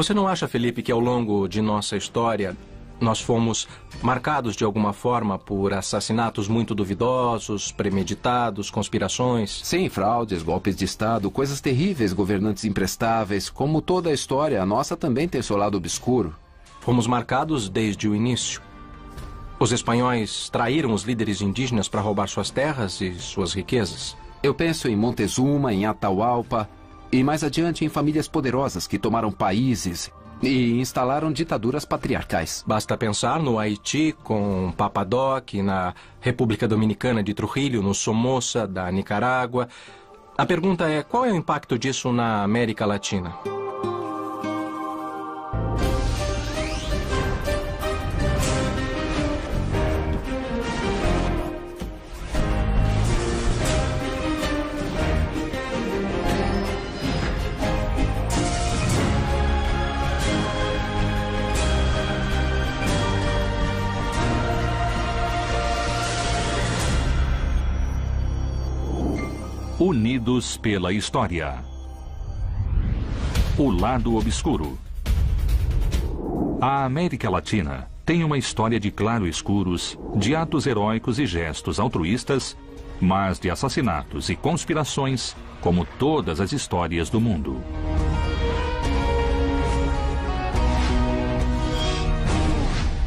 Você não acha, Felipe, que ao longo de nossa história nós fomos marcados de alguma forma por assassinatos muito duvidosos, premeditados, conspirações? Sim, fraudes, golpes de Estado, coisas terríveis, governantes imprestáveis. Como toda a história, a nossa também tem seu lado obscuro. Fomos marcados desde o início. Os espanhóis traíram os líderes indígenas para roubar suas terras e suas riquezas. Eu penso em Montezuma, em Atahualpa e mais adiante em famílias poderosas que tomaram países e instalaram ditaduras patriarcais. Basta pensar no Haiti com Papa Doc, na República Dominicana de Trujillo, no Somoza da Nicarágua. A pergunta é, qual é o impacto disso na América Latina? Unidos pela história. O lado obscuro. A América Latina tem uma história de claro-escuros, de atos heróicos e gestos altruístas, mas de assassinatos e conspirações, como todas as histórias do mundo.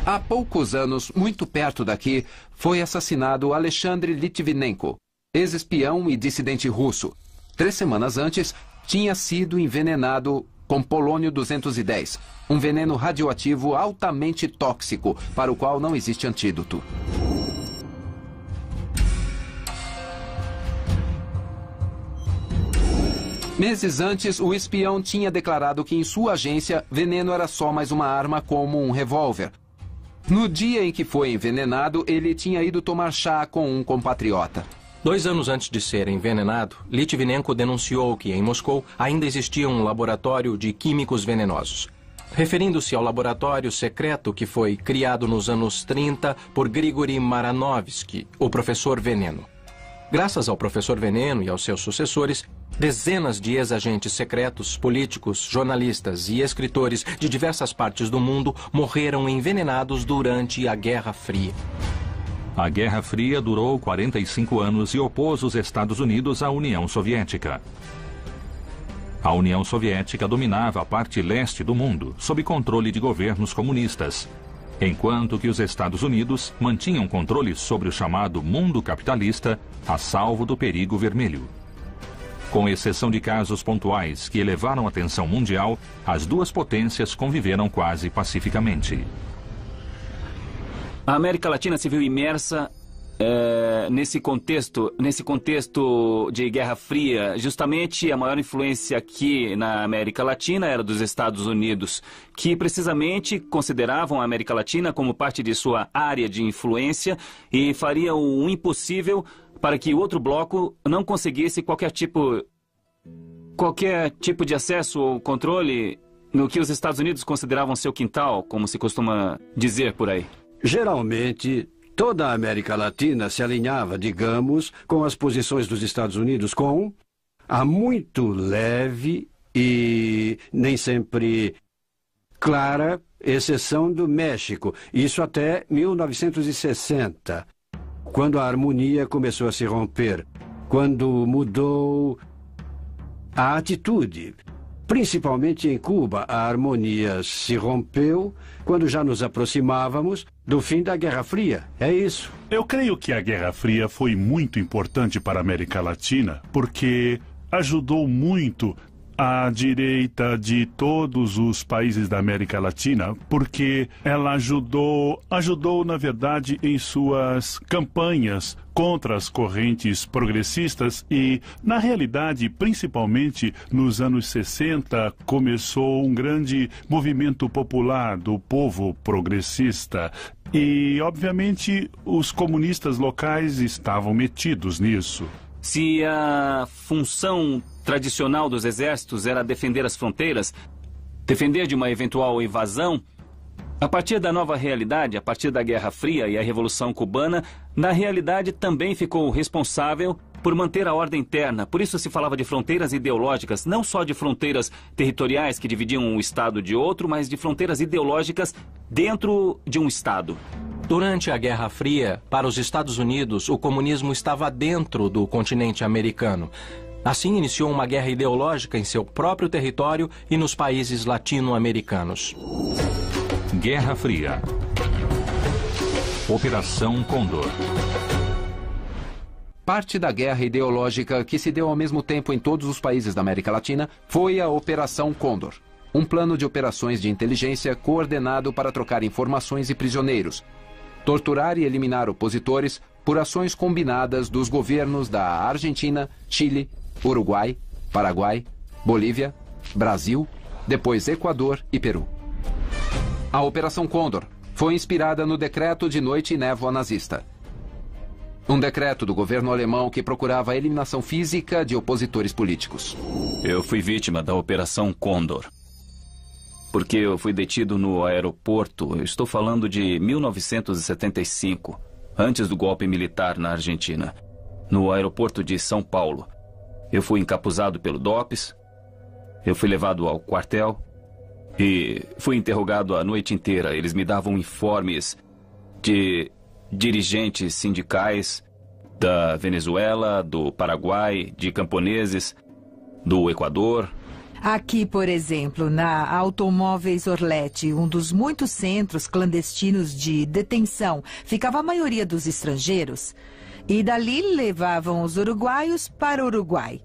Há poucos anos, muito perto daqui, foi assassinado Alexandre Litvinenko, ex-espião e dissidente russo. 3 semanas antes, tinha sido envenenado com polônio-210, um veneno radioativo altamente tóxico, para o qual não existe antídoto. Meses antes, o espião tinha declarado que em sua agência, veneno era só mais uma arma como um revólver. No dia em que foi envenenado, ele tinha ido tomar chá com um compatriota. 2 anos antes de ser envenenado, Litvinenko denunciou que, em Moscou, ainda existia um laboratório de químicos venenosos. Referindo-se ao laboratório secreto que foi criado nos anos 30 por Grigory Maranovsky, o Professor Veneno. Graças ao Professor Veneno e aos seus sucessores, dezenas de ex-agentes secretos, políticos, jornalistas e escritores de diversas partes do mundo morreram envenenados durante a Guerra Fria. A Guerra Fria durou 45 anos e opôs os Estados Unidos à União Soviética. A União Soviética dominava a parte leste do mundo, sob controle de governos comunistas, enquanto que os Estados Unidos mantinham controle sobre o chamado mundo capitalista, a salvo do perigo vermelho. Com exceção de casos pontuais que elevaram a tensão mundial, as duas potências conviveram quase pacificamente. A América Latina se viu imersa nesse contexto de Guerra Fria. Justamente a maior influência aqui na América Latina era dos Estados Unidos, que precisamente consideravam a América Latina como parte de sua área de influência e faria o impossível para que o outro bloco não conseguisse qualquer tipo de acesso ou controle no que os Estados Unidos consideravam seu quintal, como se costuma dizer por aí. Geralmente, toda a América Latina se alinhava, digamos, com as posições dos Estados Unidos com a muito leve e nem sempre clara exceção do México. Isso até 1960, quando a harmonia começou a se romper, quando mudou a atitude. Principalmente em Cuba, a harmonia se rompeu quando já nos aproximávamos do fim da Guerra Fria. É isso. Eu creio que a Guerra Fria foi muito importante para a América Latina, porque ajudou muito a direita de todos os países da América Latina, porque ela ajudou, na verdade, em suas campanhas contra as correntes progressistas e, na realidade, principalmente nos anos 60, começou um grande movimento popular do povo progressista. E, obviamente, os comunistas locais estavam metidos nisso. Se a função tradicional dos exércitos era defender as fronteiras, defender de uma eventual invasão, a partir da nova realidade, a partir da Guerra Fria e a Revolução Cubana, na realidade também ficou responsável por manter a ordem interna. Por isso se falava de fronteiras ideológicas, não só de fronteiras territoriais que dividiam um estado de outro, mas de fronteiras ideológicas dentro de um estado. Durante a Guerra Fria, para os Estados Unidos, o comunismo estava dentro do continente americano. Assim, iniciou uma guerra ideológica em seu próprio território e nos países latino-americanos. Guerra Fria. Operação Condor. Parte da guerra ideológica que se deu ao mesmo tempo em todos os países da América Latina foi a Operação Condor, um plano de operações de inteligência coordenado para trocar informações e prisioneiros, torturar e eliminar opositores por ações combinadas dos governos da Argentina, Chile, Uruguai, Paraguai, Bolívia, Brasil, depois Equador e Peru. A Operação Condor foi inspirada no Decreto de Noite e Névoa nazista. Um decreto do governo alemão que procurava a eliminação física de opositores políticos. Eu fui vítima da Operação Condor. Porque eu fui detido no aeroporto, eu estou falando de 1975, antes do golpe militar na Argentina, no aeroporto de São Paulo. Eu fui encapuzado pelo DOPS, eu fui levado ao quartel e fui interrogado a noite inteira. Eles me davam informes de dirigentes sindicais da Venezuela, do Paraguai, de camponeses, do Equador. Aqui, por exemplo, na Automóveis Orletti, um dos muitos centros clandestinos de detenção, ficava a maioria dos estrangeiros. E dali levavam os uruguaios para o Uruguai.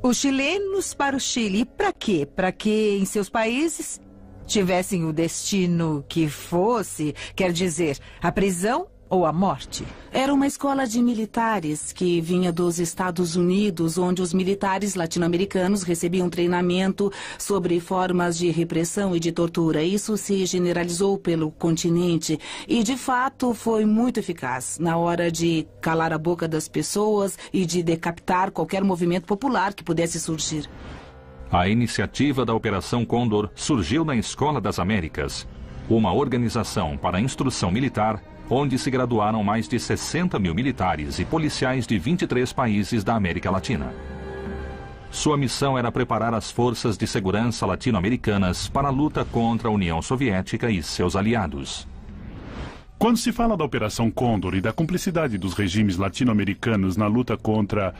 Os chilenos para o Chile. E para quê? Para que em seus países tivessem o destino que fosse, quer dizer, a prisão ou a morte. Era uma escola de militares que vinha dos Estados Unidos, onde os militares latino-americanos recebiam treinamento sobre formas de repressão e de tortura. Isso se generalizou pelo continente e, de fato, foi muito eficaz na hora de calar a boca das pessoas e de decapitar qualquer movimento popular que pudesse surgir. A iniciativa da Operação Condor surgiu na Escola das Américas, uma organização para a instrução militar onde se graduaram mais de 60 mil militares e policiais de 23 países da América Latina. Sua missão era preparar as forças de segurança latino-americanas para a luta contra a União Soviética e seus aliados. Quando se fala da Operação Condor e da cumplicidade dos regimes latino-americanos na luta contra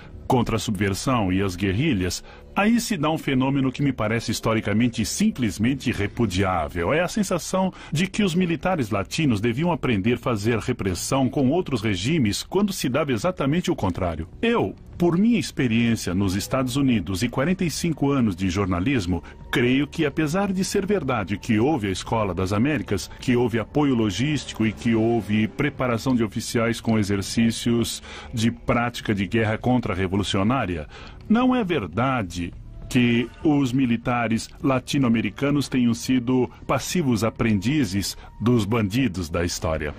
a subversão e as guerrilhas, aí se dá um fenômeno que me parece historicamente simplesmente repudiável. É a sensação de que os militares latinos deviam aprender a fazer repressão com outros regimes quando se dava exatamente o contrário. Eu, por minha experiência nos Estados Unidos e 45 anos de jornalismo, creio que, apesar de ser verdade que houve a Escola das Américas, que houve apoio logístico e que houve preparação de oficiais com exercícios de prática de guerra contra-revolucionária, não é verdade que os militares latino-americanos tenham sido passivos aprendizes dos bandidos da história.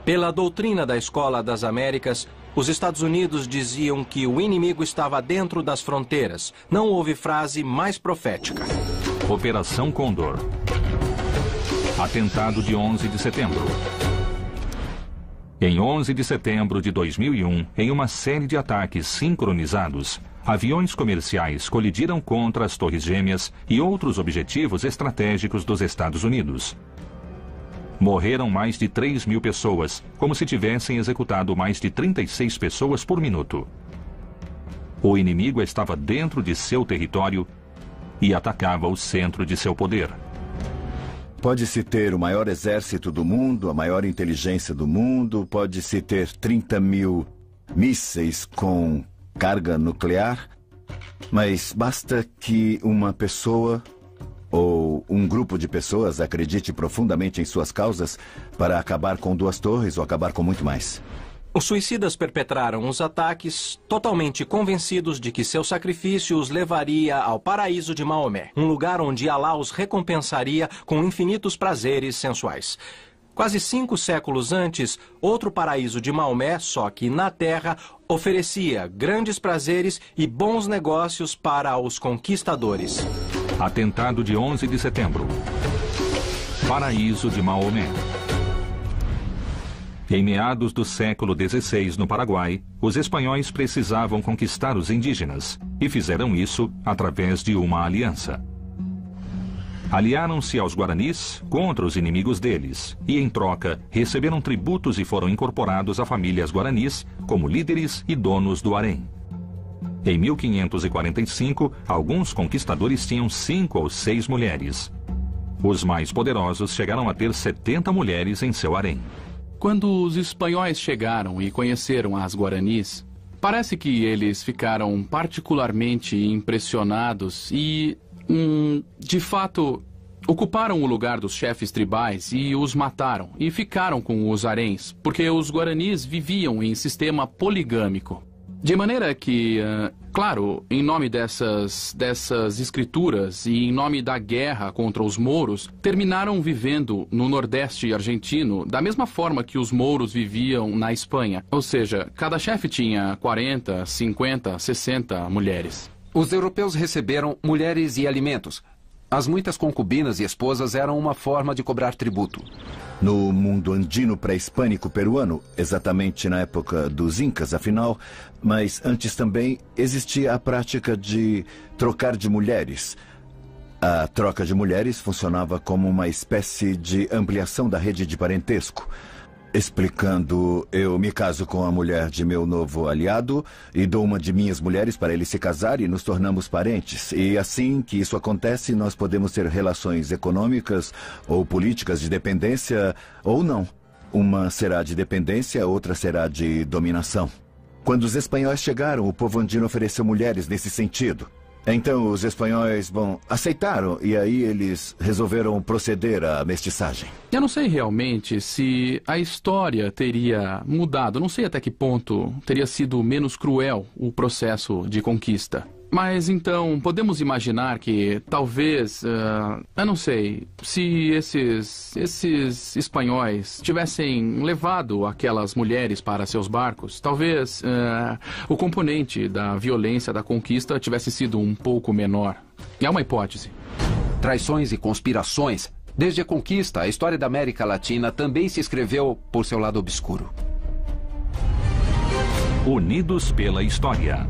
Pela doutrina da Escola das Américas, os Estados Unidos diziam que o inimigo estava dentro das fronteiras. Não houve frase mais profética. Operação Condor. Atentado de 11 de setembro. Em 11 de setembro de 2001, em uma série de ataques sincronizados, aviões comerciais colidiram contra as Torres Gêmeas e outros objetivos estratégicos dos Estados Unidos. Morreram mais de 3 mil pessoas, como se tivessem executado mais de 36 pessoas por minuto. O inimigo estava dentro de seu território e atacava o centro de seu poder. Pode-se ter o maior exército do mundo, a maior inteligência do mundo, pode-se ter 30 mil mísseis com carga nuclear, mas basta que uma pessoa ou um grupo de pessoas acredite profundamente em suas causas para acabar com 2 torres ou acabar com muito mais. Os suicidas perpetraram os ataques totalmente convencidos de que seu sacrifício os levaria ao paraíso de Maomé, um lugar onde Alá os recompensaria com infinitos prazeres sensuais. Quase 5 séculos antes, outro paraíso de Maomé, só que na Terra, oferecia grandes prazeres e bons negócios para os conquistadores. Atentado de 11 de setembro. Paraíso de Maomé. Em meados do século XVI, no Paraguai, os espanhóis precisavam conquistar os indígenas e fizeram isso através de uma aliança. Aliaram-se aos guaranis contra os inimigos deles e, em troca, receberam tributos e foram incorporados a famílias guaranis como líderes e donos do harém. Em 1545, alguns conquistadores tinham 5 ou 6 mulheres. Os mais poderosos chegaram a ter 70 mulheres em seu harém. Quando os espanhóis chegaram e conheceram as guaranis, parece que eles ficaram particularmente impressionados e, de fato, ocuparam o lugar dos chefes tribais e os mataram e ficaram com os haréns, porque os guaranis viviam em sistema poligâmico. De maneira que, claro, em nome dessas escrituras e em nome da guerra contra os mouros, terminaram vivendo no Nordeste argentino da mesma forma que os mouros viviam na Espanha. Ou seja, cada chefe tinha 40, 50, 60 mulheres. Os europeus receberam mulheres e alimentos. As muitas concubinas e esposas eram uma forma de cobrar tributo. No mundo andino pré-hispânico peruano, exatamente na época dos Incas, afinal, mas antes também existia a prática de trocar de mulheres. A troca de mulheres funcionava como uma espécie de ampliação da rede de parentesco. Explicando, eu me caso com a mulher de meu novo aliado e dou uma de minhas mulheres para ele se casar e nos tornamos parentes. E assim que isso acontece, nós podemos ter relações econômicas ou políticas de dependência ou não. Uma será de dependência, outra será de dominação. Quando os espanhóis chegaram, o povo andino ofereceu mulheres nesse sentido. Então os espanhóis, aceitaram e aí eles resolveram proceder à mestiçagem. Eu não sei realmente se a história teria mudado, não sei até que ponto teria sido menos cruel o processo de conquista. Mas então, podemos imaginar que talvez, eu não sei, se esses espanhóis tivessem levado aquelas mulheres para seus barcos, talvez o componente da violência da conquista tivesse sido um pouco menor. É uma hipótese. Traições e conspirações. Desde a conquista, a história da América Latina também se escreveu por seu lado obscuro. Unidos pela história.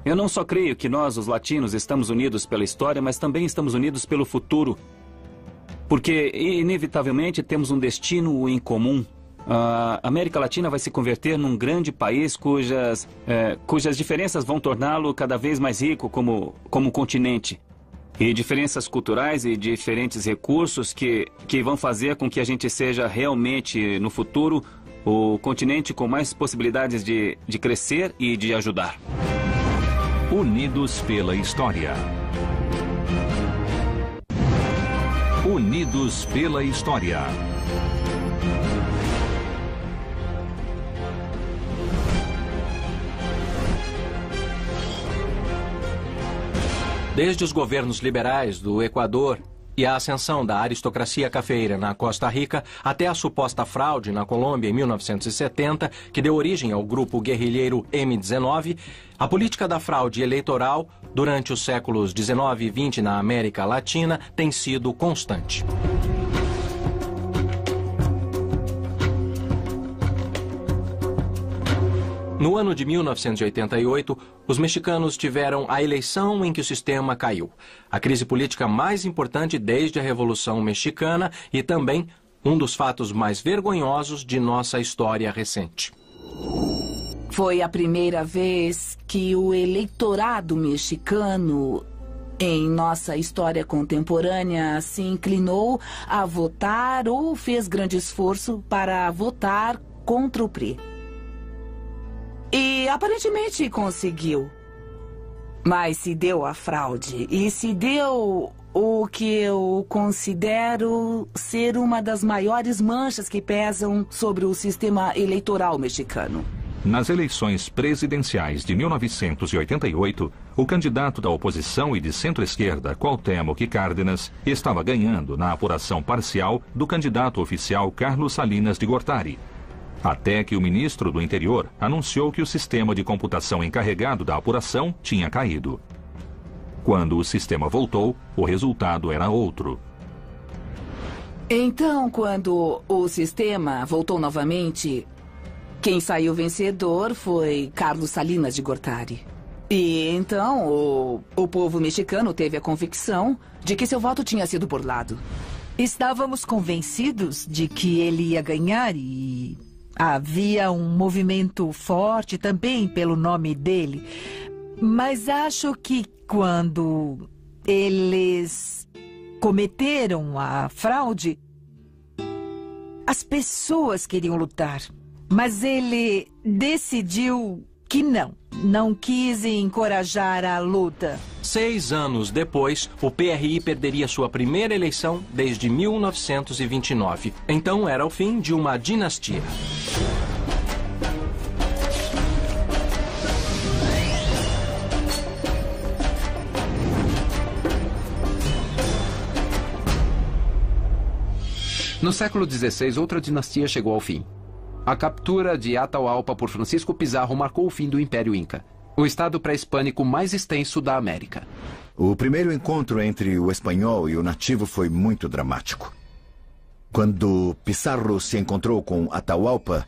Eu não só creio que nós, os latinos, estamos unidos pela história, mas também estamos unidos pelo futuro. Porque, inevitavelmente, temos um destino em comum. A América Latina vai se converter num grande país cujas diferenças vão torná-lo cada vez mais rico como continente. E diferenças culturais e diferentes recursos que vão fazer com que a gente seja realmente, no futuro, o continente com mais possibilidades de crescer e de ajudar. Unidos pela história. Unidos pela história. Desde os governos liberais do Equador e a ascensão da aristocracia cafeeira na Costa Rica, até a suposta fraude na Colômbia em 1970, que deu origem ao grupo guerrilheiro M-19, a política da fraude eleitoral durante os séculos 19 e 20 na América Latina tem sido constante. No ano de 1988, os mexicanos tiveram a eleição em que o sistema caiu. A crise política mais importante desde a Revolução Mexicana e também um dos fatos mais vergonhosos de nossa história recente. Foi a primeira vez que o eleitorado mexicano, em nossa história contemporânea, se inclinou a votar ou fez grande esforço para votar contra o PRI. E aparentemente conseguiu. Mas se deu a fraude e se deu o que eu considero ser uma das maiores manchas que pesam sobre o sistema eleitoral mexicano. Nas eleições presidenciais de 1988, o candidato da oposição e de centro-esquerda, Cuauhtémoc Cárdenas, estava ganhando na apuração parcial do candidato oficial Carlos Salinas de Gortari. Até que o ministro do Interior anunciou que o sistema de computação encarregado da apuração tinha caído. Quando o sistema voltou, o resultado era outro. Então, quando o sistema voltou novamente, quem saiu vencedor foi Carlos Salinas de Gortari. E então o povo mexicano teve a convicção de que seu voto tinha sido burlado. Estávamos convencidos de que ele ia ganhar e havia um movimento forte também pelo nome dele. Mas acho que quando eles cometeram a fraude, as pessoas queriam lutar. Mas ele decidiu que não quis encorajar a luta. 6 anos depois, o PRI perderia sua primeira eleição desde 1929. Então era o fim de uma dinastia. No século XVI, outra dinastia chegou ao fim. A captura de Atahualpa por Francisco Pizarro marcou o fim do Império Inca, o estado pré-hispânico mais extenso da América. O primeiro encontro entre o espanhol e o nativo foi muito dramático. Quando Pizarro se encontrou com Atahualpa...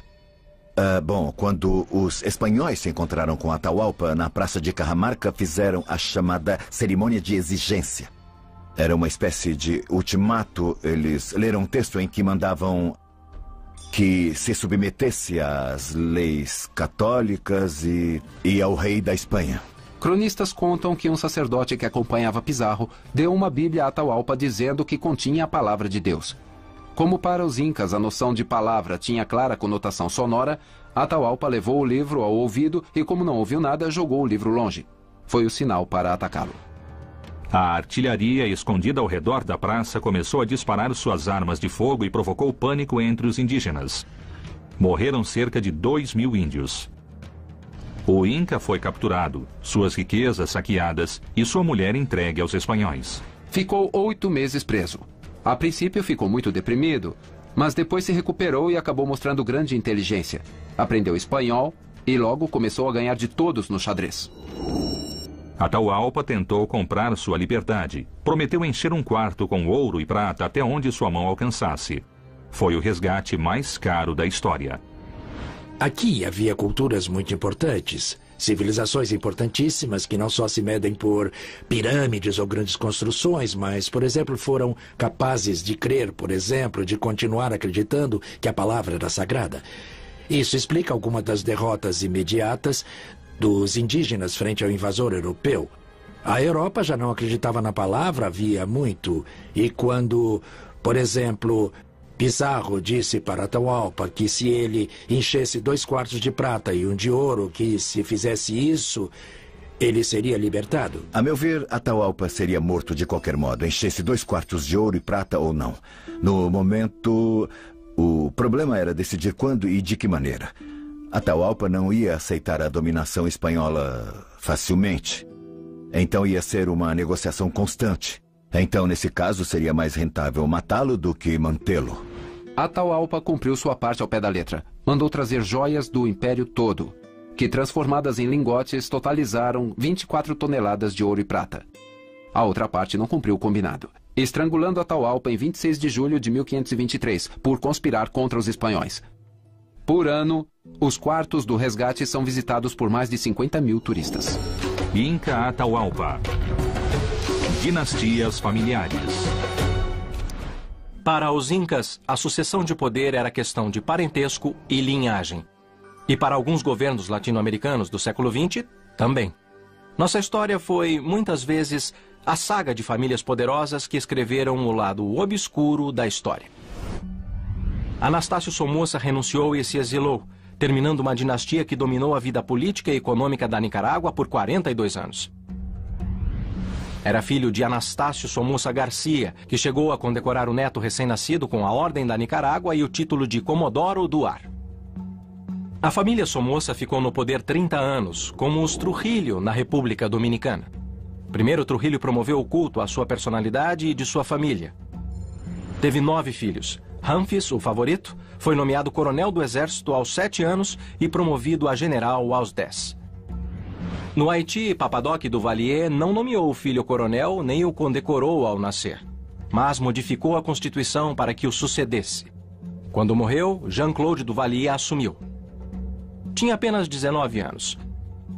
quando os espanhóis se encontraram com Atahualpa na Praça de Cajamarca, fizeram a chamada cerimônia de exigência. Era uma espécie de ultimato. Eles leram um texto em que mandavam que se submetesse às leis católicas e ao rei da Espanha. Cronistas contam que um sacerdote que acompanhava Pizarro deu uma Bíblia a Atahualpa dizendo que continha a palavra de Deus. Como para os incas a noção de palavra tinha clara conotação sonora, Atahualpa levou o livro ao ouvido e, como não ouviu nada, jogou o livro longe. Foi o sinal para atacá-lo. A artilharia escondida ao redor da praça começou a disparar suas armas de fogo e provocou pânico entre os indígenas. Morreram cerca de 2.000 índios. O Inca foi capturado, suas riquezas saqueadas e sua mulher entregue aos espanhóis. Ficou 8 meses preso. A princípio ficou muito deprimido, mas depois se recuperou e acabou mostrando grande inteligência. Aprendeu espanhol e logo começou a ganhar de todos no xadrez. Atahualpa tentou comprar sua liberdade. Prometeu encher um quarto com ouro e prata até onde sua mão alcançasse. Foi o resgate mais caro da história. Aqui havia culturas muito importantes, civilizações importantíssimas que não só se medem por pirâmides ou grandes construções, mas, por exemplo, foram capazes de crer, por exemplo, de continuar acreditando que a palavra era sagrada. Isso explica algumas das derrotas imediatas dos indígenas frente ao invasor europeu. A Europa já não acreditava na palavra havia muito, e quando, por exemplo, Pizarro disse para Atahualpa que se ele enchesse 2 quartos de prata e 1 de ouro, que se fizesse isso, ele seria libertado. A meu ver, Atahualpa seria morto de qualquer modo, enchesse 2 quartos de ouro e prata ou não. No momento, o problema era decidir quando e de que maneira. Atahualpa não ia aceitar a dominação espanhola facilmente. Então ia ser uma negociação constante. Então, nesse caso, seria mais rentável matá-lo do que mantê-lo. Atahualpa cumpriu sua parte ao pé da letra. Mandou trazer joias do império todo, que transformadas em lingotes totalizaram 24 toneladas de ouro e prata. A outra parte não cumpriu o combinado, estrangulando Atahualpa em 26 de julho de 1523, por conspirar contra os espanhóis. Por ano, os quartos do resgate são visitados por mais de 50.000 turistas. Inca Atahualpa. Dinastias familiares. Para os incas, a sucessão de poder era questão de parentesco e linhagem. E para alguns governos latino-americanos do século XX, também. Nossa história foi, muitas vezes, a saga de famílias poderosas que escreveram o lado obscuro da história. Anastácio Somoza renunciou e se exilou, terminando uma dinastia que dominou a vida política e econômica da Nicarágua por 42 anos. Era filho de Anastácio Somoza Garcia, que chegou a condecorar o neto recém-nascido com a Ordem da Nicarágua e o título de Comodoro do Ar. A família Somoza ficou no poder 30 anos, como os Trujillo na República Dominicana. Primeiro, Trujillo promoveu o culto à sua personalidade e de sua família. Teve 9 filhos. Ramfis, o favorito, foi nomeado coronel do exército aos 7 anos e promovido a general aos 10. No Haiti, Papadoc Duvalier não nomeou o filho coronel nem o condecorou ao nascer. mas modificou a Constituição para que o sucedesse. Quando morreu, Jean-Claude Duvalier assumiu. Tinha apenas 19 anos.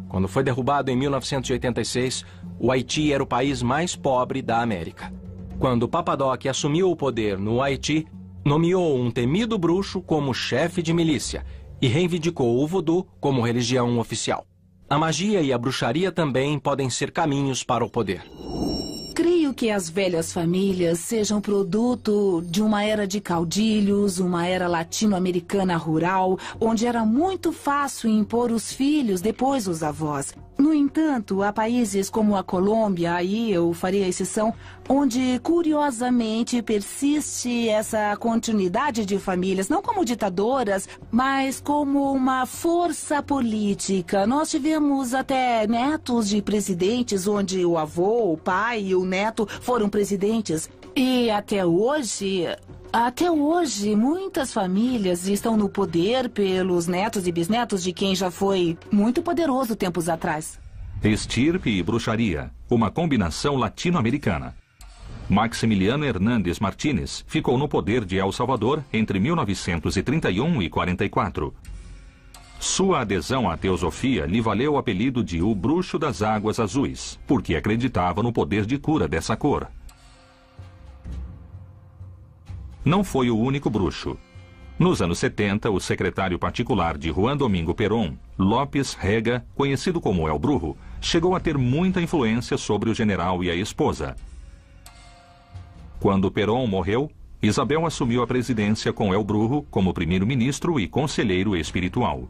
Quando foi derrubado em 1986, o Haiti era o país mais pobre da América. Quando Papadoc assumiu o poder no Haiti, nomeou um temido bruxo como chefe de milícia e reivindicou o voodoo como religião oficial. A magia e a bruxaria também podem ser caminhos para o poder. Creio que as velhas famílias sejam produto de uma era de caudilhos, uma era latino-americana rural, onde era muito fácil impor os filhos, depois os avós. No entanto, há países como a Colômbia, aí eu faria exceção, onde curiosamente persiste essa continuidade de famílias, não como ditadoras, mas como uma força política. Nós tivemos até netos de presidentes, onde o avô, o pai e o neto foram presidentes. E até hoje, muitas famílias estão no poder pelos netos e bisnetos de quem já foi muito poderoso tempos atrás. Estirpe e bruxaria, uma combinação latino-americana. Maximiliano Hernández Martínez ficou no poder de El Salvador entre 1931 e 44. Sua adesão à teosofia lhe valeu o apelido de o Bruxo das Águas Azuis, porque acreditava no poder de cura dessa cor. Não foi o único bruxo. Nos anos 70, o secretário particular de Juan Domingo Perón, López Rega, conhecido como El Brujo, chegou a ter muita influência sobre o general e a esposa. Quando Perón morreu, Isabel assumiu a presidência com El Brujo como primeiro-ministro e conselheiro espiritual.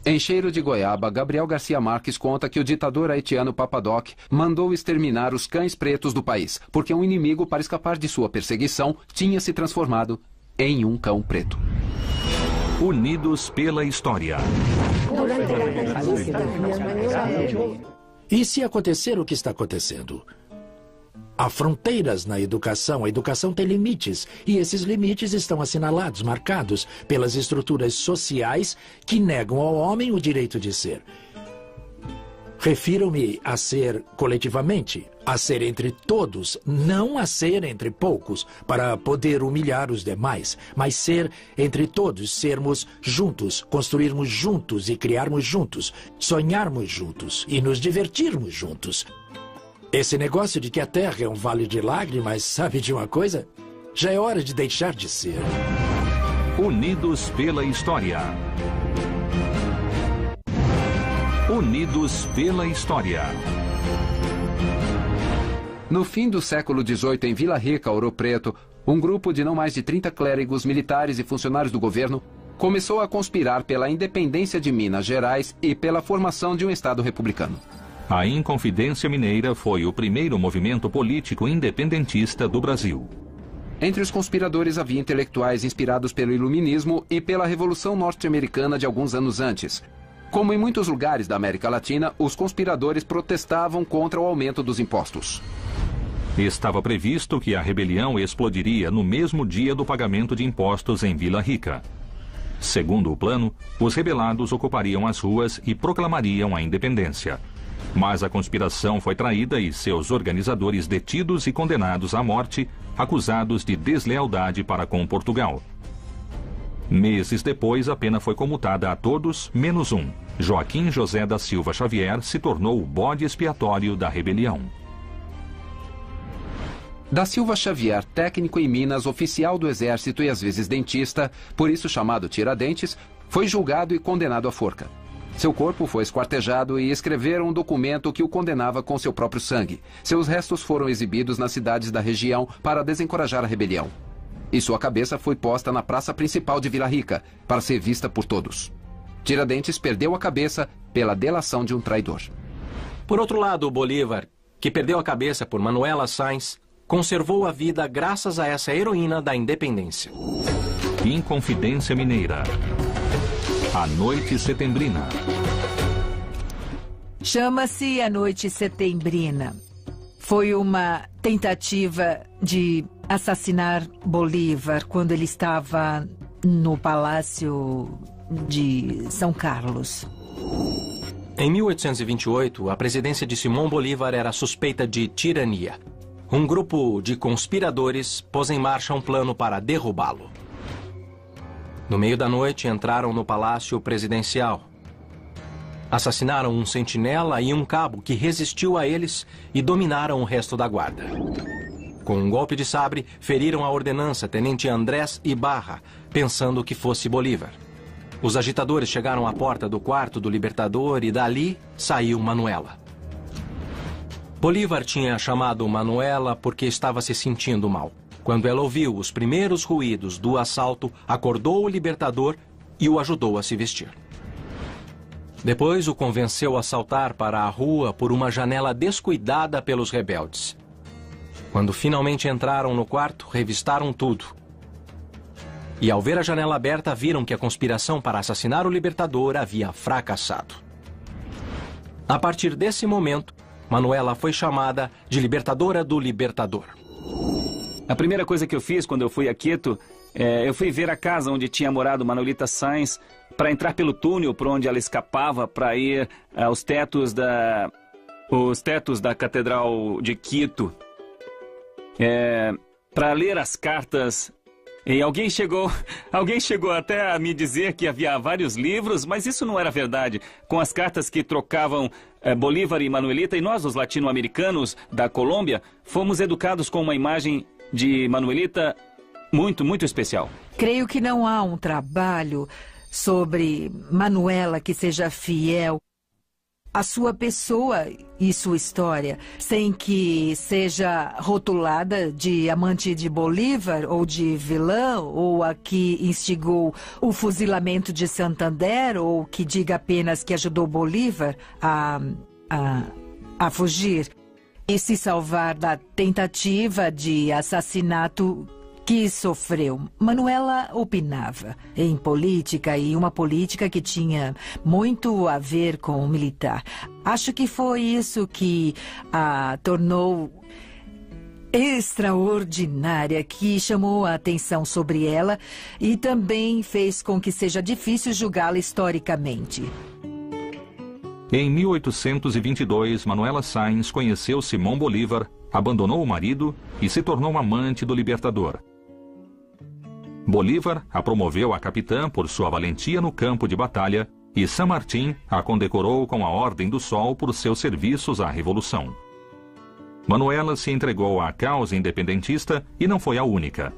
Em Cheiro de Goiaba, Gabriel Garcia Marques conta que o ditador haitiano Papadoc mandou exterminar os cães pretos do país, porque um inimigo, para escapar de sua perseguição, tinha se transformado em um cão preto. Unidos pela história. E se acontecer o que está acontecendo? Há fronteiras na educação. A educação tem limites. E esses limites estão assinalados, marcados pelas estruturas sociais que negam ao homem o direito de ser. Refiro-me a ser coletivamente, a ser entre todos, não a ser entre poucos, para poder humilhar os demais, mas ser entre todos, sermos juntos, construirmos juntos e criarmos juntos, sonharmos juntos e nos divertirmos juntos. Esse negócio de que a Terra é um vale de lágrimas, sabe de uma coisa? Já é hora de deixar de ser. Unidos pela história. Unidos pela história. No fim do século XVIII, em Vila Rica, Ouro Preto, um grupo de não mais de 30 clérigos, militares e funcionários do governo começou a conspirar pela independência de Minas Gerais e pela formação de um Estado republicano. A Inconfidência Mineira foi o primeiro movimento político independentista do Brasil. Entre os conspiradores havia intelectuais inspirados pelo Iluminismo e pela Revolução Norte-Americana de alguns anos antes. Como em muitos lugares da América Latina, os conspiradores protestavam contra o aumento dos impostos. Estava previsto que a rebelião explodiria no mesmo dia do pagamento de impostos em Vila Rica. Segundo o plano, os rebelados ocupariam as ruas e proclamariam a independência. Mas a conspiração foi traída e seus organizadores detidos e condenados à morte, acusados de deslealdade para com Portugal. Meses depois, a pena foi comutada a todos, menos um. Joaquim José da Silva Xavier se tornou o bode expiatório da rebelião. Da Silva Xavier, técnico em Minas, oficial do Exército e às vezes dentista, por isso chamado Tiradentes, foi julgado e condenado à forca. Seu corpo foi esquartejado e escreveram um documento que o condenava com seu próprio sangue. Seus restos foram exibidos nas cidades da região para desencorajar a rebelião. E sua cabeça foi posta na praça principal de Vila Rica, para ser vista por todos. Tiradentes perdeu a cabeça pela delação de um traidor. Por outro lado, o Bolívar, que perdeu a cabeça por Manuela Sáenz, conservou a vida graças a essa heroína da independência. Inconfidência Mineira. A Noite Setembrina. Chama-se A Noite Setembrina. Foi uma tentativa de assassinar Bolívar quando ele estava no Palácio de São Carlos. Em 1828, a presidência de Simão Bolívar era suspeita de tirania. um grupo de conspiradores pôs em marcha um plano para derrubá-lo. No meio da noite, entraram no palácio presidencial. Assassinaram um sentinela e um cabo que resistiu a eles e dominaram o resto da guarda. Com um golpe de sabre, feriram a ordenança Tenente Andrés Ibarra, pensando que fosse Bolívar. Os agitadores chegaram à porta do quarto do libertador e dali saiu Manuela. Bolívar tinha chamado Manuela porque estava se sentindo mal. Quando ela ouviu os primeiros ruídos do assalto, acordou o libertador e o ajudou a se vestir. Depois o convenceu a saltar para a rua por uma janela descuidada pelos rebeldes. Quando finalmente entraram no quarto, revistaram tudo. E ao ver a janela aberta, viram que a conspiração para assassinar o libertador havia fracassado. A partir desse momento, Manuela foi chamada de Libertadora do Libertador. A primeira coisa que eu fiz quando eu fui a Quito, eu fui ver a casa onde tinha morado Manuelita Sáenz para entrar pelo túnel por onde ela escapava para ir aos tetos da Catedral de Quito, para ler as cartas. E alguém chegou até a me dizer que havia vários livros, mas isso não era verdade. Com as cartas que trocavam Bolívar e Manuelita, e nós, os latino-americanos da Colômbia, fomos educados com uma imagem de Manuelita muito, muito especial. Creio que não há um trabalho sobre Manuela que seja fiel à sua pessoa e sua história, sem que seja rotulada de amante de Bolívar ou de vilã, ou a que instigou o fuzilamento de Santander, ou que diga apenas que ajudou Bolívar a fugir e se salvar da tentativa de assassinato que sofreu. Manuela opinava em política, e uma política que tinha muito a ver com o militar. Acho que foi isso que a tornou extraordinária, que chamou a atenção sobre ela e também fez com que seja difícil julgá-la historicamente. Em 1822, Manuela Sáenz conheceu Simão Bolívar, abandonou o marido e se tornou amante do libertador. Bolívar a promoveu a capitã por sua valentia no campo de batalha e San Martín a condecorou com a Ordem do Sol por seus serviços à Revolução. Manuela se entregou à causa independentista e não foi a única.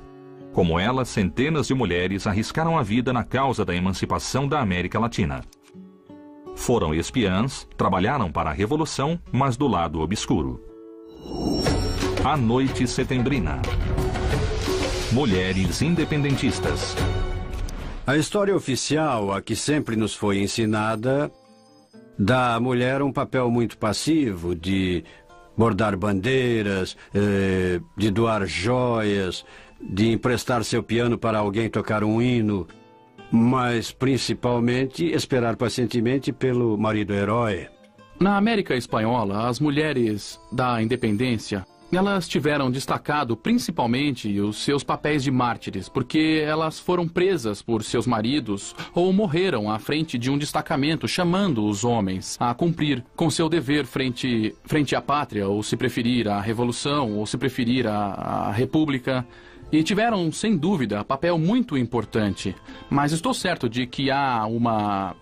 Como ela, centenas de mulheres arriscaram a vida na causa da emancipação da América Latina. Foram espiãs, trabalharam para a Revolução, mas do lado obscuro. A Noite Setembrina. Mulheres independentistas. A história oficial, a que sempre nos foi ensinada, dá à mulher um papel muito passivo de bordar bandeiras, de doar joias, de emprestar seu piano para alguém tocar um hino, mas principalmente esperar pacientemente pelo marido herói. Na América Espanhola, as mulheres da independência, elas tiveram destacado principalmente os seus papéis de mártires, porque elas foram presas por seus maridos ou morreram à frente de um destacamento, chamando os homens a cumprir com seu dever frente à pátria, ou se preferir a revolução, ou se preferir a república. E tiveram, sem dúvida, papel muito importante. Mas estou certo de que há uma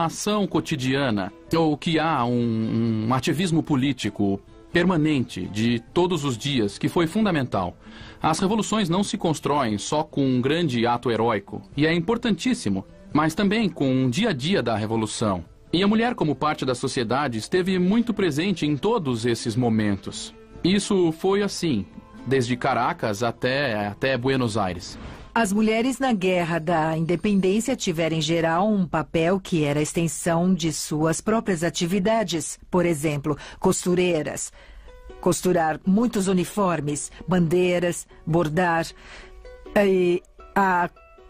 ação cotidiana, ou que há um ativismo político permanente de todos os dias, que foi fundamental. As revoluções não se constroem só com um grande ato heróico, e é importantíssimo, mas também com o dia a dia da revolução. E a mulher, como parte da sociedade, esteve muito presente em todos esses momentos. Isso foi assim, desde Caracas até Buenos Aires. As mulheres na Guerra da Independência tiveram, em geral, um papel que era a extensão de suas próprias atividades. Por exemplo, costureiras, costurar muitos uniformes, bandeiras, bordar, a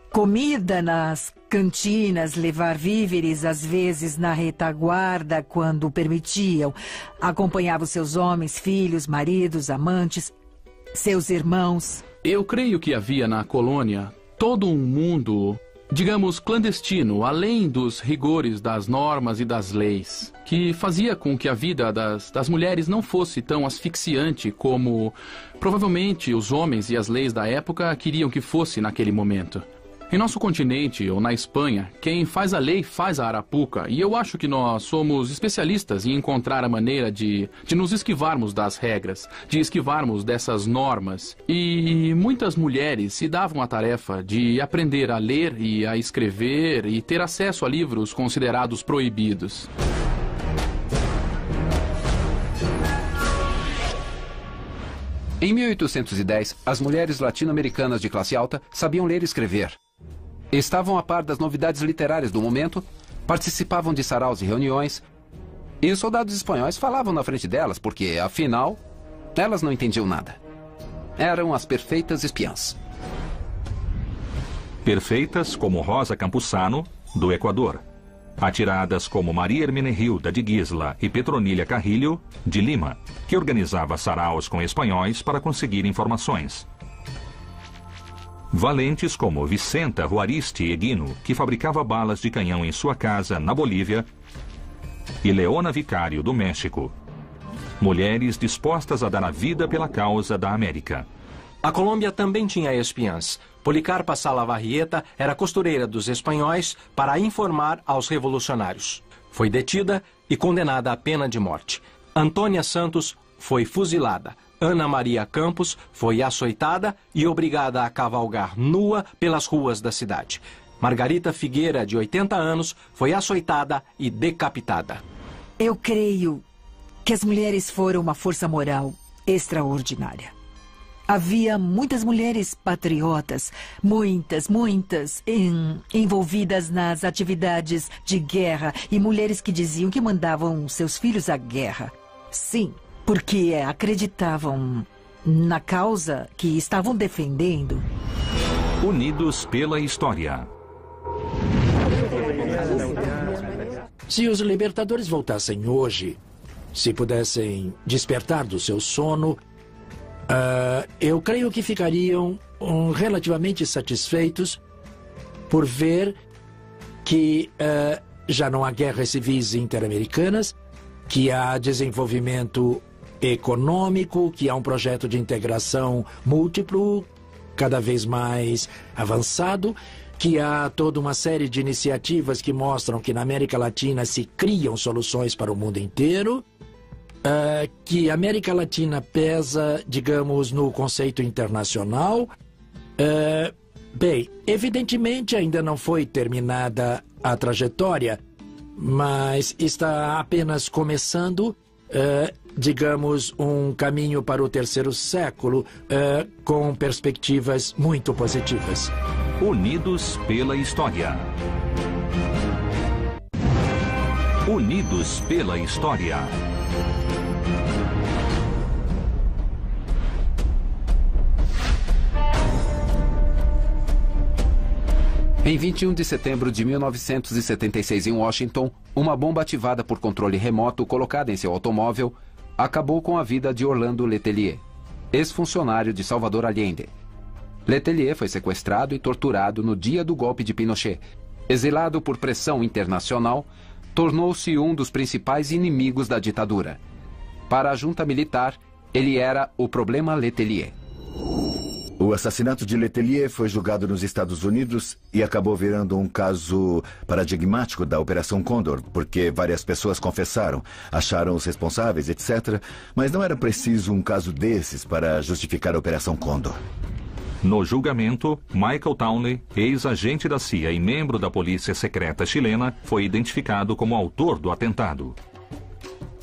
comida nas cantinas, levar víveres, às vezes na retaguarda, quando permitiam. Acompanhava os seus homens, filhos, maridos, amantes, seus irmãos. Eu creio que havia na colônia todo um mundo digamos, clandestino, além dos rigores das normas e das leis, que fazia com que a vida das mulheres não fosse tão asfixiante como provavelmente os homens e as leis da época queriam que fosse naquele momento. Em nosso continente, ou na Espanha, quem faz a lei faz a arapuca, e eu acho que nós somos especialistas em encontrar a maneira de nos esquivarmos das regras, de esquivarmos dessas normas. E muitas mulheres se davam a tarefa de aprender a ler e a escrever e ter acesso a livros considerados proibidos. Em 1810, as mulheres latino-americanas de classe alta sabiam ler e escrever. Estavam a par das novidades literárias do momento, participavam de saraus e reuniões, e os soldados espanhóis falavam na frente delas, porque, afinal, elas não entendiam nada. Eram as perfeitas espiãs. Perfeitas como Rosa Campuzano, do Equador. Atiradas como Maria Hermenegilda de Gisla e Petronília Carrilho, de Lima, que organizava saraus com espanhóis para conseguir informações. Valentes como Vicenta Juaristi Eguino, que fabricava balas de canhão em sua casa, na Bolívia, e Leona Vicário, do México. Mulheres dispostas a dar a vida pela causa da América. A Colômbia também tinha espiãs. Policarpa Salavarrieta era costureira dos espanhóis para informar aos revolucionários. Foi detida e condenada à pena de morte. Antônia Santos foi fuzilada. Ana Maria Campos foi açoitada e obrigada a cavalgar nua pelas ruas da cidade. Margarita Figueira, de 80 anos, foi açoitada e decapitada. Eu creio que as mulheres foram uma força moral extraordinária. Havia muitas mulheres patriotas, muitas, envolvidas nas atividades de guerra e mulheres que diziam que mandavam seus filhos à guerra. Sim, porque acreditavam na causa que estavam defendendo. Unidos pela história. Se os libertadores voltassem hoje, se pudessem despertar do seu sono, eu creio que ficariam relativamente satisfeitos por ver que já não há guerras civis interamericanas, que há desenvolvimento econômico, que há um projeto de integração múltiplo cada vez mais avançado, que há toda uma série de iniciativas que mostram que na América Latina se criam soluções para o mundo inteiro, que a América Latina pesa, digamos, no conceito internacional. Bem, evidentemente ainda não foi terminada a trajetória, mas está apenas começando, digamos, um caminho para o terceiro século, com perspectivas muito positivas. Unidos pela história. Unidos pela história. Em 21 de setembro de 1976, em Washington, uma bomba ativada por controle remoto colocada em seu automóvel acabou com a vida de Orlando Letelier, ex-funcionário de Salvador Allende. Letelier foi sequestrado e torturado no dia do golpe de Pinochet. Exilado por pressão internacional, tornou-se um dos principais inimigos da ditadura. Para a junta militar, ele era o problema Letelier. O assassinato de Letelier foi julgado nos Estados Unidos e acabou virando um caso paradigmático da Operação Condor, porque várias pessoas confessaram, acharam os responsáveis, etc. Mas não era preciso um caso desses para justificar a Operação Condor. No julgamento, Michael Townley, ex-agente da CIA e membro da polícia secreta chilena, foi identificado como autor do atentado.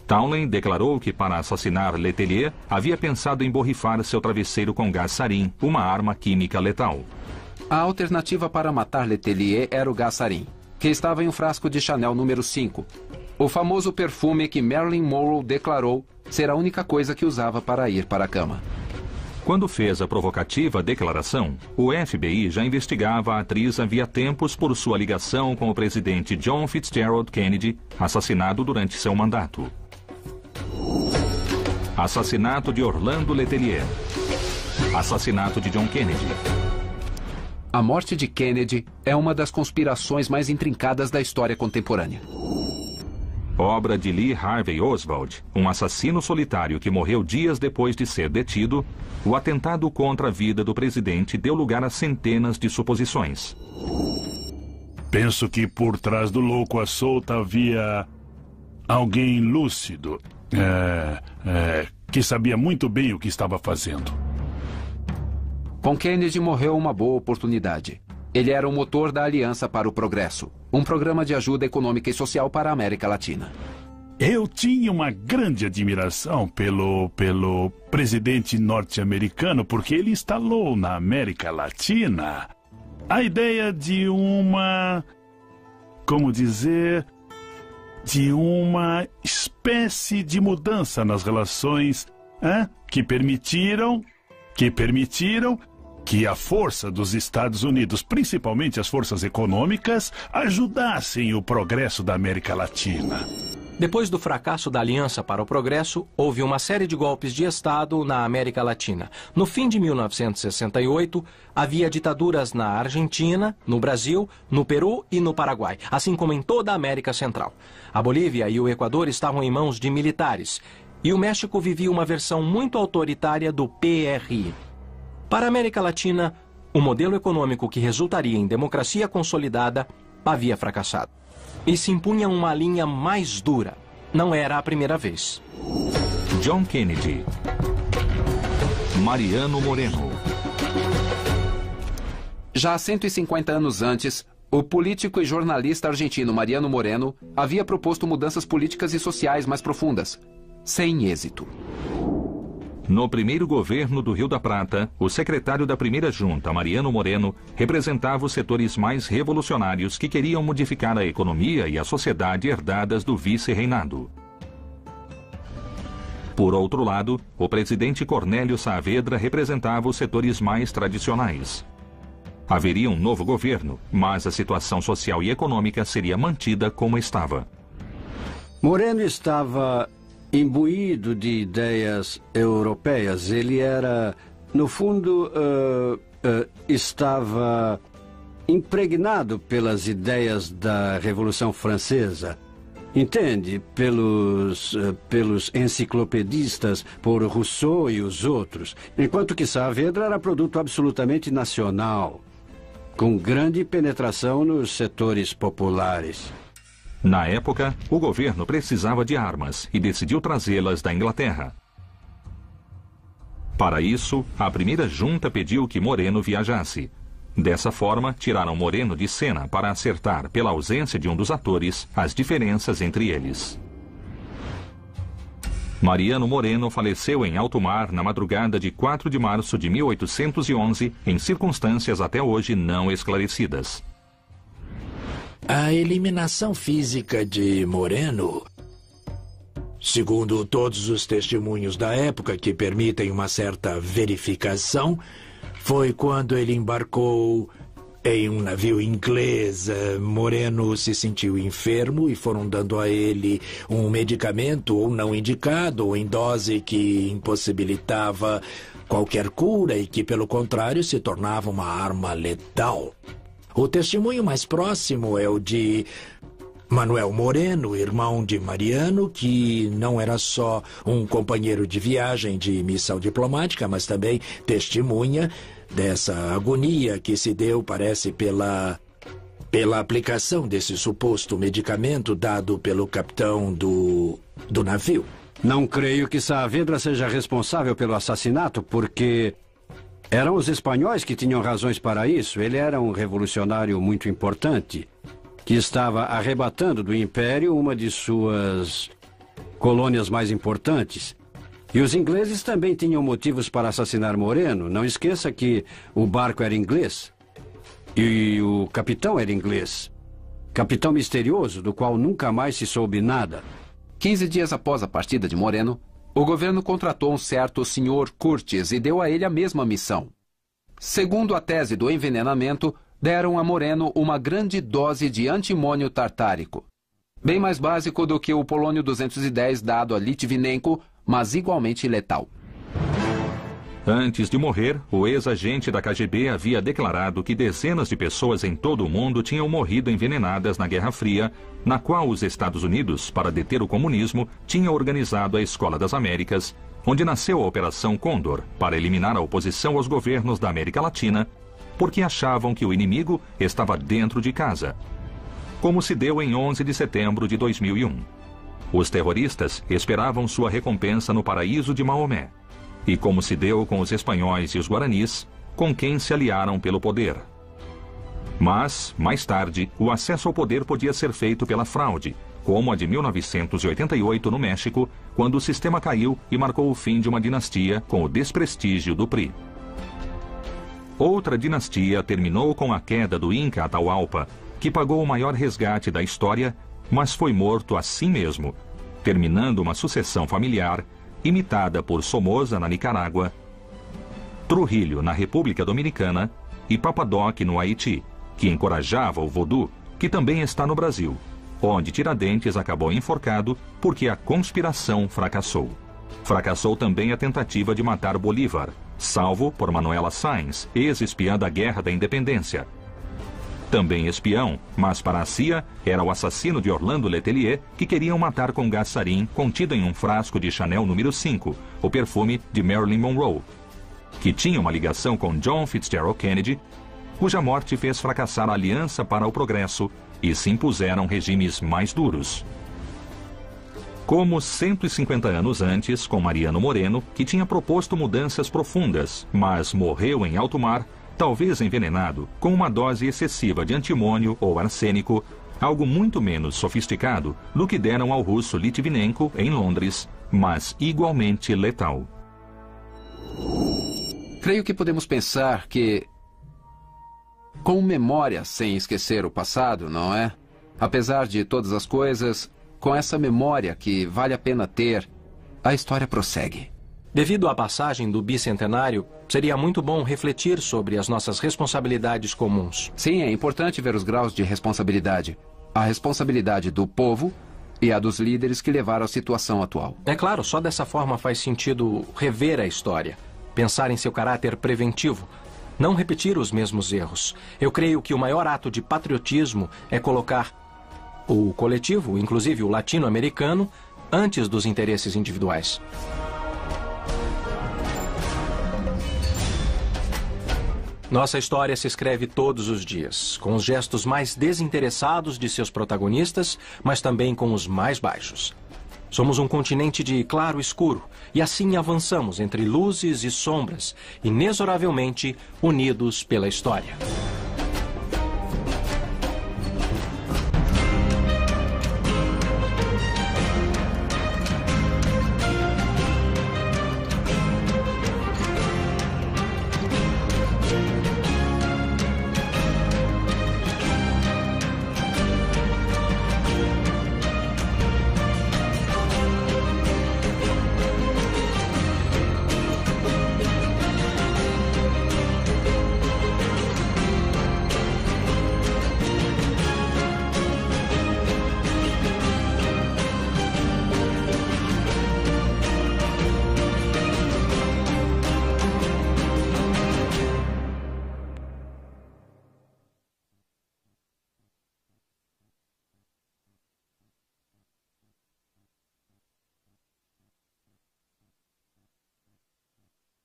Townley declarou que para assassinar Letelier havia pensado em borrifar seu travesseiro com gás sarin, uma arma química letal. A alternativa para matar Letelier era o gás sarin, que estava em um frasco de Chanel número 5, o famoso perfume que Marilyn Monroe declarou ser a única coisa que usava para ir para a cama. Quando fez a provocativa declaração, o FBI já investigava a atriz havia tempos por sua ligação com o presidente John Fitzgerald Kennedy, assassinado durante seu mandato. Assassinato de Orlando Letelier. Assassinato de John Kennedy. a morte de Kennedy é uma das conspirações mais intrincadas da história contemporânea. Obra de Lee Harvey Oswald, um assassino solitário que morreu dias depois de ser detido, o atentado contra a vida do presidente deu lugar a centenas de suposições. Penso que por trás do louco à solta havia alguém lúcido, que sabia muito bem o que estava fazendo. Com Kennedy morreu uma boa oportunidade. Ele era o motor da Aliança para o Progresso, um programa de ajuda econômica e social para a América Latina. Eu tinha uma grande admiração pelo presidente norte-americano, porque ele instalou na América Latina a ideia de de uma espécie de mudança nas relações que permitiram que a força dos Estados Unidos, principalmente as forças econômicas, ajudassem o progresso da América Latina. Depois do fracasso da Aliança para o Progresso, houve uma série de golpes de Estado na América Latina. No fim de 1968, havia ditaduras na Argentina, no Brasil, no Peru e no Paraguai, assim como em toda a América Central. A Bolívia e o Equador estavam em mãos de militares, e o México vivia uma versão muito autoritária do PRI. Para a América Latina, o modelo econômico que resultaria em democracia consolidada havia fracassado. E se impunha uma linha mais dura. Não era a primeira vez. John Kennedy. Mariano Moreno. Já há 150 anos antes, o político e jornalista argentino Mariano Moreno havia proposto mudanças políticas e sociais mais profundas, sem êxito. No primeiro governo do Rio da Prata, o secretário da primeira junta, Mariano Moreno, representava os setores mais revolucionários que queriam modificar a economia e a sociedade herdadas do vice-reinado. Por outro lado, o presidente Cornélio Saavedra representava os setores mais tradicionais. Haveria um novo governo, mas a situação social e econômica seria mantida como estava. Moreno estava imbuído de ideias europeias. Ele era, no fundo, estava impregnado pelas ideias da Revolução Francesa. Entende? Pelos enciclopedistas, por Rousseau e os outros. Enquanto que Saavedra era produto absolutamente nacional, com grande penetração nos setores populares. Na época, o governo precisava de armas e decidiu trazê-las da Inglaterra. Para isso, a primeira junta pediu que Moreno viajasse. Dessa forma, tiraram Moreno de cena para acertar, pela ausência de um dos atores, as diferenças entre eles. Mariano Moreno faleceu em alto mar na madrugada de 4 de março de 1811, em circunstâncias até hoje não esclarecidas. A eliminação física de Moreno, segundo todos os testemunhos da época que permitem uma certa verificação, foi quando ele embarcou em um navio inglês. Moreno se sentiu enfermo e foram dando a ele um medicamento ou não indicado, ou em dose que impossibilitava qualquer cura e que, pelo contrário, se tornava uma arma letal. O testemunho mais próximo é o de Manuel Moreno, irmão de Mariano, que não era só um companheiro de viagem de missão diplomática, mas também testemunha dessa agonia que se deu, parece, pela aplicação desse suposto medicamento dado pelo capitão do navio. Não creio que Saavedra seja responsável pelo assassinato, porque eram os espanhóis que tinham razões para isso. Ele era um revolucionário muito importante, que estava arrebatando do Império uma de suas colônias mais importantes. E os ingleses também tinham motivos para assassinar Moreno. Não esqueça que o barco era inglês e o capitão era inglês. Capitão misterioso, do qual nunca mais se soube nada. 15 dias após a partida de Moreno, o governo contratou um certo Sr. Curtis e deu a ele a mesma missão. Segundo a tese do envenenamento, deram a Moreno uma grande dose de antimônio tartárico. Bem mais básico do que o polônio 210 dado a Litvinenko, mas igualmente letal. Antes de morrer, o ex-agente da KGB havia declarado que dezenas de pessoas em todo o mundo tinham morrido envenenadas na Guerra Fria, na qual os Estados Unidos, para deter o comunismo, tinha organizado a Escola das Américas, onde nasceu a Operação Condor, para eliminar a oposição aos governos da América Latina, porque achavam que o inimigo estava dentro de casa. Como se deu em 11 de setembro de 2001. Os terroristas esperavam sua recompensa no paraíso de Maomé. E como se deu com os espanhóis e os guaranis, com quem se aliaram pelo poder. Mas, mais tarde, o acesso ao poder podia ser feito pela fraude, como a de 1988 no México, quando o sistema caiu e marcou o fim de uma dinastia com o desprestígio do PRI. Outra dinastia terminou com a queda do Inca Atahualpa, que pagou o maior resgate da história, mas foi morto assim mesmo, terminando uma sucessão familiar imitada por Somoza na Nicarágua, Trujillo na República Dominicana e Papadoc no Haiti, que encorajava o voodoo, que também está no Brasil, onde Tiradentes acabou enforcado porque a conspiração fracassou. Fracassou também a tentativa de matar Bolívar, salvo por Manuela Sáenz, ex-espiã da Guerra da Independência. Também espião, mas para a CIA era o assassino de Orlando Letelier que queriam matar com gás sarin contido em um frasco de Chanel número 5, o perfume de Marilyn Monroe, que tinha uma ligação com John Fitzgerald Kennedy, cuja morte fez fracassar a Aliança para o Progresso e se impuseram regimes mais duros. Como 150 anos antes, com Mariano Moreno, que tinha proposto mudanças profundas, mas morreu em alto mar, talvez envenenado, com uma dose excessiva de antimônio ou arsênico, algo muito menos sofisticado do que deram ao russo Litvinenko em Londres, mas igualmente letal. Creio que podemos pensar que, com memória sem esquecer o passado, não é? Apesar de todas as coisas, com essa memória que vale a pena ter, a história prossegue. Devido à passagem do bicentenário, seria muito bom refletir sobre as nossas responsabilidades comuns. Sim, é importante ver os graus de responsabilidade. A responsabilidade do povo e a dos líderes que levaram à situação atual. É claro, só dessa forma faz sentido rever a história, pensar em seu caráter preventivo, não repetir os mesmos erros. Eu creio que o maior ato de patriotismo é colocar o coletivo, inclusive o latino-americano, antes dos interesses individuais. Nossa história se escreve todos os dias, com os gestos mais desinteressados de seus protagonistas, mas também com os mais baixos. Somos um continente de claro e escuro, e assim avançamos entre luzes e sombras, inexoravelmente unidos pela história.